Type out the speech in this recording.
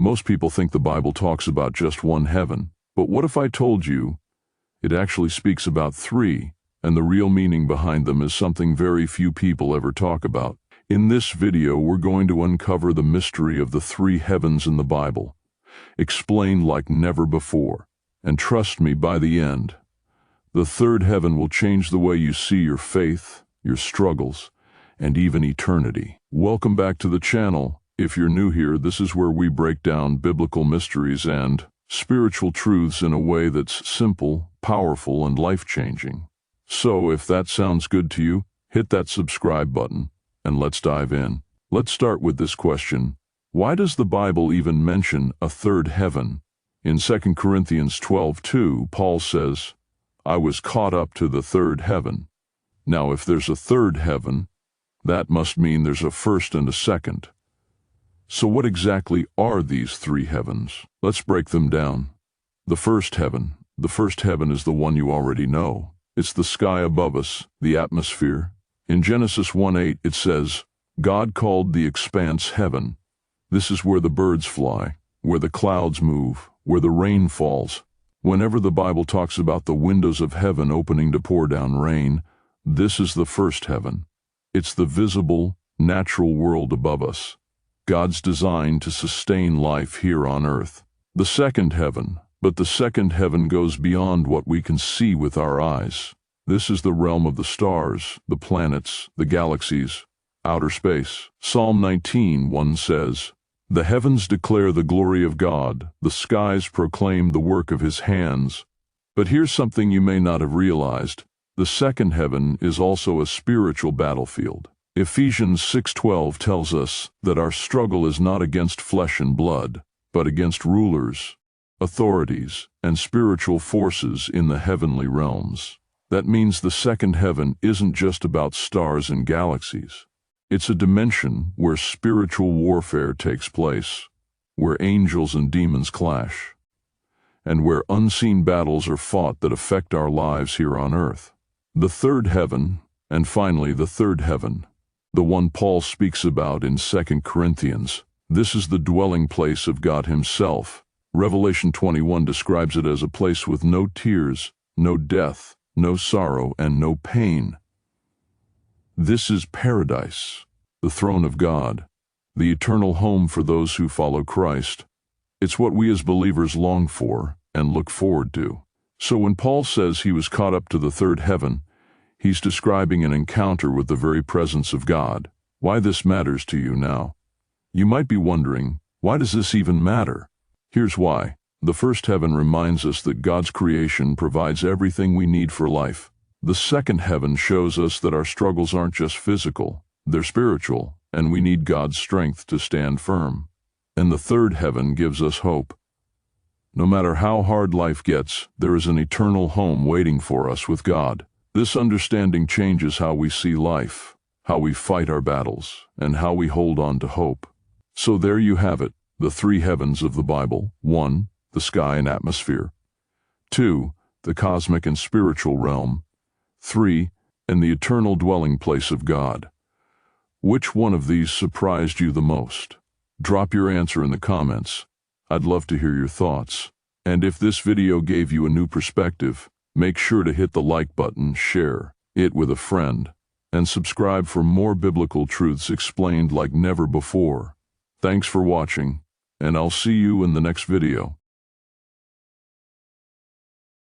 Most people think the Bible talks about just one heaven, but what if I told you it actually speaks about three, and the real meaning behind them is something very few people ever talk about? In this video, we're going to uncover the mystery of the three heavens in the Bible, explained like never before. And trust me, by the end, the third heaven will change the way you see your faith, your struggles, and even eternity. Welcome back to the channel. If you're new here, this is where we break down biblical mysteries and spiritual truths in a way that's simple, powerful, and life-changing. So if that sounds good to you, hit that subscribe button, and let's dive in. Let's start with this question. Why does the Bible even mention a third heaven? In 2 Corinthians 12:2, Paul says, "I was caught up to the third heaven." Now, if there's a third heaven, that must mean there's a first and a second. So what exactly are these three heavens? Let's break them down. The first heaven. The first heaven is the one you already know. It's the sky above us, the atmosphere. In Genesis 1:8 it says, "God called the expanse heaven." This is where the birds fly, where the clouds move, where the rain falls. Whenever the Bible talks about the windows of heaven opening to pour down rain, this is the first heaven. It's the visible, natural world above us, God's design to sustain life here on earth. The second heaven. But the second heaven goes beyond what we can see with our eyes. This is the realm of the stars, the planets, the galaxies, outer space. Psalm 19:1 says, "The heavens declare the glory of God, the skies proclaim the work of his hands." But here's something you may not have realized. The second heaven is also a spiritual battlefield. Ephesians 6:12 tells us that our struggle is not against flesh and blood, but against rulers, authorities, and spiritual forces in the heavenly realms. That means the second heaven isn't just about stars and galaxies. It's a dimension where spiritual warfare takes place, where angels and demons clash, and where unseen battles are fought that affect our lives here on earth. The third heaven, and finally the third heaven, the one Paul speaks about in 2 Corinthians. This is the dwelling place of God himself. Revelation 21 describes it as a place with no tears, no death, no sorrow, and no pain. This is paradise, the throne of God, the eternal home for those who follow Christ. It's what we as believers long for and look forward to. So when Paul says he was caught up to the third heaven, he's describing an encounter with the very presence of God. Why this matters to you now? You might be wondering, why does this even matter? Here's why. The first heaven reminds us that God's creation provides everything we need for life. The second heaven shows us that our struggles aren't just physical, they're spiritual, and we need God's strength to stand firm. And the third heaven gives us hope. No matter how hard life gets, there is an eternal home waiting for us with God. This understanding changes how we see life, how we fight our battles, and how we hold on to hope. So there you have it. The three heavens of the Bible. 1. The sky and atmosphere. 2. The cosmic and spiritual realm. 3. And the eternal dwelling place of God. Which one of these surprised you the most? Drop your answer in the comments. I'd love to hear your thoughts. And if this video gave you a new perspective, make sure to hit the like button, share it with a friend, and subscribe for more biblical truths explained like never before. Thanks for watching, and I'll see you in the next video.